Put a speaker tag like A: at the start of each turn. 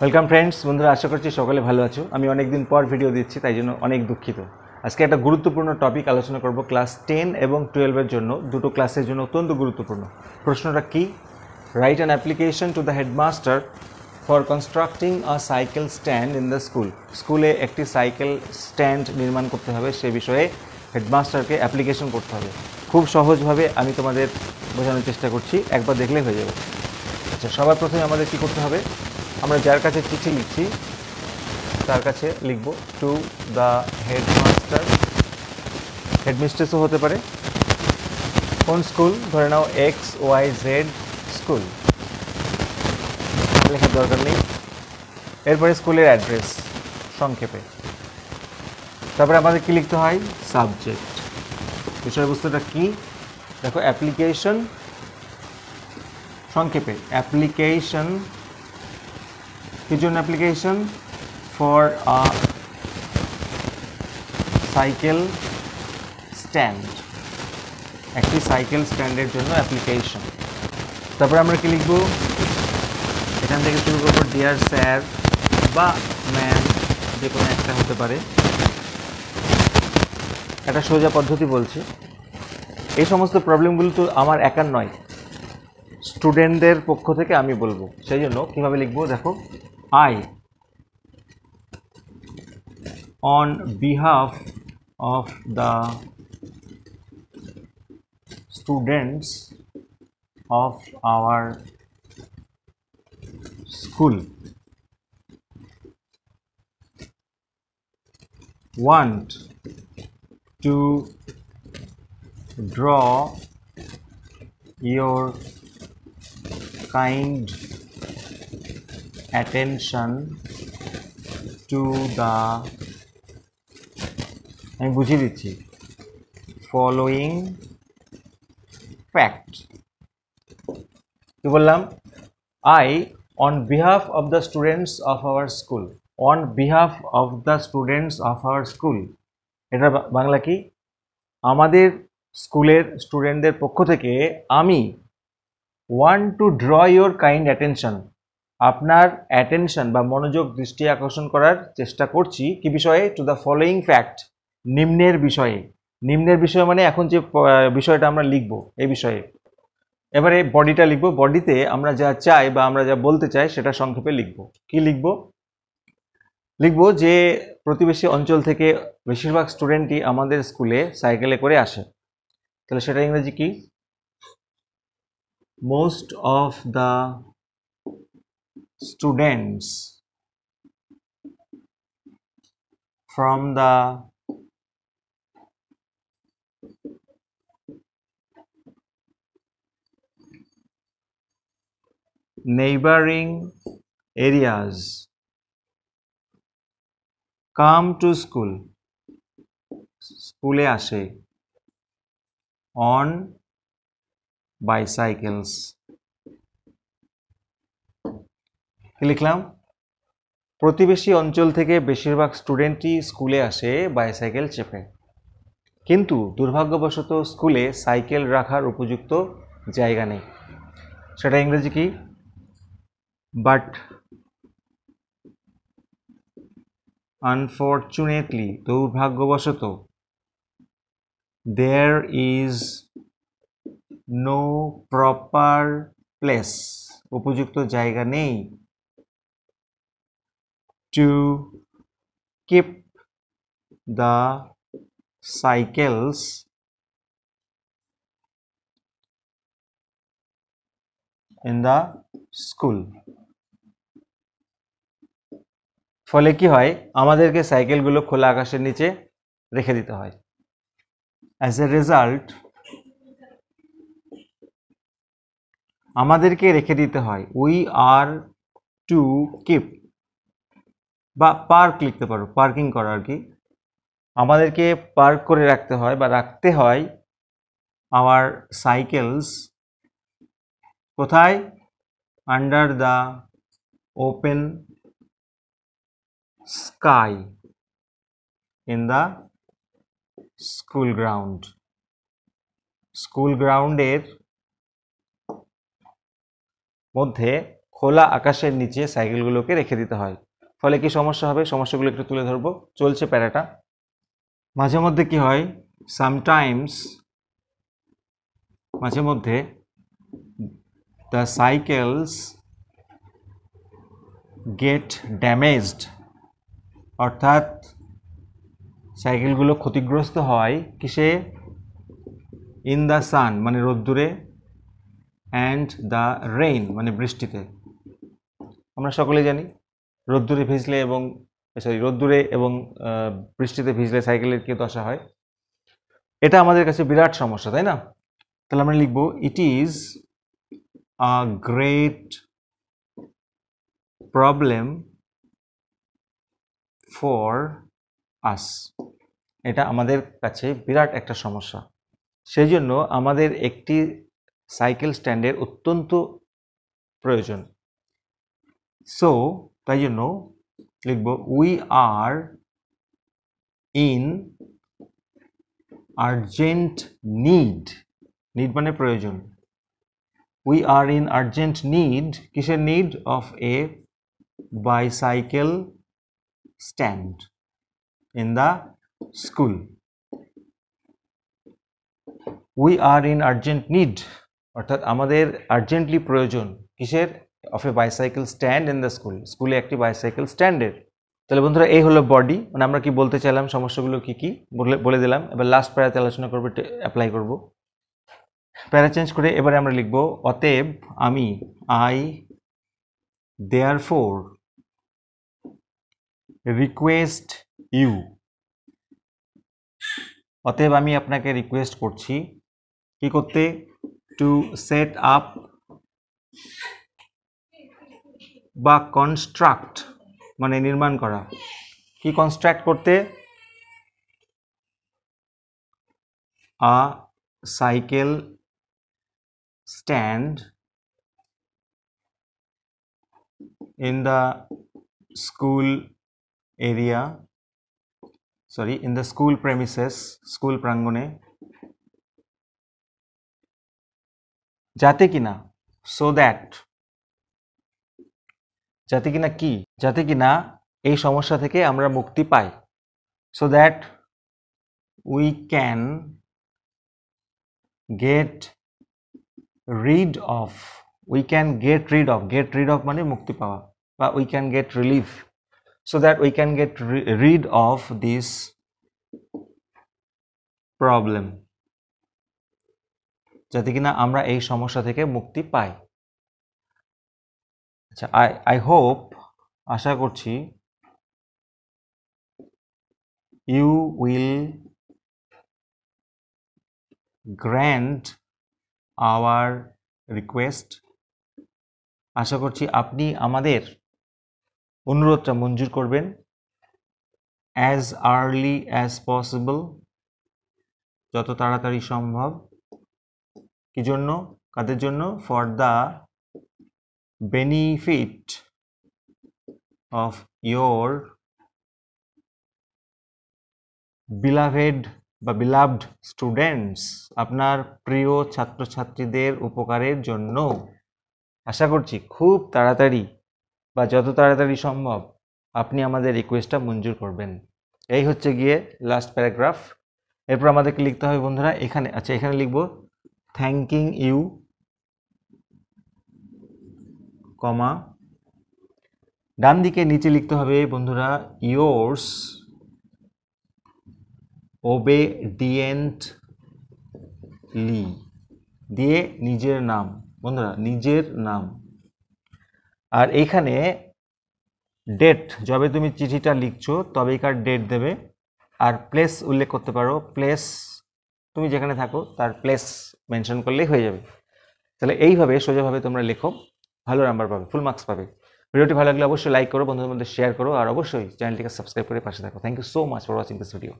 A: Welcome friends, বন্ধুরা, আশা করছি সকলে ভালো আছো। আমি অনেক দিন পর ভিডিও দিচ্ছি, তাই জন্য অনেক দুঃখিত। আজকে একটা গুরুত্বপূর্ণ টপিক আলোচনা করব। ক্লাস 10 এবং 12-এর জন্য, দুটো ক্লাসের জন্য অত্যন্ত গুরুত্বপূর্ণ। প্রশ্নটা কি? Write an application to the headmaster for constructing a cycle stand in the school. স্কুলে একটি সাইকেল স্ট্যান্ড নির্মাণ করতে হবে, সে বিষয়ে হেডমাস্টারকে অ্যাপ্লিকেশন করতে হবে। খুব সহজভাবে আমি তোমাদের বোঝানোর চেষ্টা করছি, একবার দেখলেই হয়ে যাবে। আচ্ছা, সবার প্রথমে আমাদের কী করতে হবে? আমরা যার কাছে চিঠি লিখছি তার কাছে লিখব টু দ্য হেডমাস্টার। হেডমিস্ট্রেসও হতে পারে। কোন স্কুল? ধরে নাও XYZ স্কুল, লেখার দরকার নেই। এরপরে স্কুলের অ্যাড্রেস সংক্ষেপে। তারপরে আমাদের কি লিখতে হয়? সাবজেক্ট। বিষয়বস্তুটা কি? দেখো, অ্যাপ্লিকেশন, সংক্ষেপে অ্যাপ্লিকেশন। কি জন্য application? For a cycle stand, একটি সাইকেল স্ট্যান্ডের জন্য অ্যাপ্লিকেশন। তারপরে আমরা কি লিখব? এখান থেকে শুরু করবো ডিয়ার স্যার বা ম্যাম, যে কোনো একটা হতে পারে। একটা সোজা পদ্ধতি বলছি। এই সমস্ত প্রবলেমগুলো তো আমার একার নয়, স্টুডেন্টদের পক্ষ থেকে আমি বলবো। সেই জন্য কীভাবে লিখবো দেখো, I on behalf of the students of our school want to draw your kind attention to the, আমি বুঝিয়ে দিচ্ছি, ফলোয়িং ফ্যাক্ট। কি বললাম? I on behalf of the students of our school. On behalf of the students of our school, এটা বাংলা কি? আমাদের স্কুলের স্টুডেন্টদের পক্ষ থেকে আমি want to draw your kind attention, আপনার অ্যাটেনশন বা মনোযোগ, দৃষ্টি আকর্ষণ করার চেষ্টা করছি। কি বিষয়ে? টু দ্য ফলোয়িং ফ্যাক্ট, নিম্নের বিষয়ে। নিম্নের বিষয় মানে এখন যে বিষয়টা আমরা লিখব এই বিষয়ে। এবারে বডিটা লিখব। বডিতে আমরা যা চাই বা আমরা যা বলতে চাই সেটা সংক্ষেপে লিখব। কি লিখব? লিখব যে প্রতিবেশী অঞ্চল থেকে বেশিরভাগ স্টুডেন্টই আমাদের স্কুলে সাইকেলে করে আসে। তাহলে সেটা ইংরেজি কি? Most of the students from the neighboring areas come to school, স্কুলে আসে, on bicycles। কি লিখলাম? প্রতিবেশী অঞ্চল থেকে বেশিরভাগ স্টুডেন্টই স্কুলে আসে বাইসাইকেল চেপে, কিন্তু দুর্ভাগ্যবশত স্কুলে সাইকেল রাখার উপযুক্ত জায়গা নেই। সেটা ইংরেজি কি? বাট আনফর্চুনেটলি, দুর্ভাগ্যবশত, there is no proper place, উপযুক্ত জায়গা নেই, to keep the cycles in the school. ফলে কি হয়? আমাদেরকে সাইকেলগুলো খোলা আকাশের নিচে রেখে দিতে হয়। অ্যাজ এ রেজাল্ট, আমাদেরকে রেখে দিতে হয়। উই আর টু কিপ, বা পার্ক লিখতে পারো, পার্কিং করা আর কি। আমাদেরকে পার্ক করে রাখতে হয় বা রাখতে হয় আওয়ার সাইকেলস, কোথায়? Under the open sky in the school ground. School গ্রাউন্ডের মধ্যে খোলা আকাশের নিচে সাইকেলগুলোকে রেখে দিতে হয়। ফলে কি সমস্যা হবে, সমস্যাগুলো একটু তুলে ধরবো। চলছে প্যারাটা। মাঝে মধ্যে কি হয়, সামটাইমস, মাঝে মধ্যে the cycles get damaged, অর্থাৎ সাইকেলগুলো ক্ষতিগ্রস্ত হয় কিসে, ইন দ্য সান মানে রোদ্দুরে, অ্যান্ড দ্য রেইন মানে বৃষ্টিতে। আমরা সকলে জানি রোদ্দুরে ভিজলে এবং রোদ্দুরে এবং বৃষ্টিতে ভিজলে সাইকেলের কি দশা হয়। এটা আমাদের কাছে বিরাট সমস্যা, তাই না? তাহলে আমরা লিখব it is a great problem for us. এটা আমাদের কাছে বিরাট একটা সমস্যা। সেই জন্য আমাদের একটি সাইকেল স্ট্যান্ডের অত্যন্ত প্রয়োজন। সো তাই জন্য লিখব we are in urgent need, need মানে প্রয়োজন। We are in urgent need, কিসের need? Of a bicycle stand in the school. We are in urgent need অর্থাৎ আমাদের আর্জেন্টলি প্রয়োজন কিসের? Of a bicycle stand in the school, স্কুলে একটি bicycle স্ট্যান্ডের। তাহলে বন্ধুরা এই হলো বডি, মানে আমরা কি বলতে চাইলাম, সমস্যাগুলো কি কি বলে দিলাম। এবার লাস্ট প্যারাতে আলোচনা করবো, অ্যাপ্লাই করব। প্যারা চেঞ্জ করে এবারে আমরা লিখব অতএব আমি, আই দেয়ারফোর রিকোয়েস্ট ইউ, অতএব আমি আপনাকে রিকোয়েস্ট করছি কি করতে? টু সেট আপ বা কনস্ট্রাক্ট মানে নির্মাণ করা। কি কনস্ট্রাক্ট করতে? A cycle stand in the school area, in the school premises, school প্রাঙ্গণে, যাতে কিনা, so that, যাতে কিনা কি? যাতে কিনা এই সমস্যা থেকে আমরা মুক্তি পাই। so that we can get rid of, get rid of মানে মুক্তি পাওয়া, বা we can get relief, so that we can get rid of this problem, যাতে কিনা আমরা এই সমস্যা থেকে মুক্তি পাই। আচ্ছা, আই হোপ, আশা করছি, you will grant our request, আশা করছি আপনি আমাদের অনুরোধটা মঞ্জুর করবেন। অ্যাজ আর্লি অ্যাজ পসিবল, যত তাড়াতাড়ি সম্ভব। কি জন্য? কাদের জন্য? For the benefit of your beloved students, আপনার প্রিয় ছাত্রছাত্রীদের উপকারের জন্য। আশা করছি খুব তাড়াতাড়ি বা যত তাড়াতাড়ি সম্ভব আপনি আমাদের রিকোয়েস্টটা মঞ্জুর করবেন। এই হচ্ছে গিয়ে লাস্ট প্যারাগ্রাফ। এরপর আমাদেরকে লিখতে হবে বন্ধুরা এখানে, আচ্ছা এখানে লিখব থ্যাঙ্কিং ইউ, কমা, ডান দিকে নিচে লিখতে হবে বন্ধুরা ইয়োর্স ওবেডিয়েন্টলি, দিয়ে নিজের নাম, বন্ধুরা নিজের নাম। আর এইখানে ডেট, যবে তুমি চিঠিটা লিখছো তবেইকার ডেট দেবে। আর প্লেস উল্লেখ করতে পারো, প্লেস তুমি যেখানে থাকো তার প্লেস মেনশন করলেই হয়ে যাবে। তাহলে এইভাবে সোজাভাবে তোমরা লেখো, ভালো নাম্বার পাবে, ফুল মার্কস পাবে। ভিডিওটি ভালো লাগলে অবশ্যই লাইক করো, বন্ধুদের মধ্যে শেয়ার করো, আর অবশ্যই চ্যানেলটিকে সাবস্ক্রাইব করে পাশে থাকো। Thank you so much for watching this video.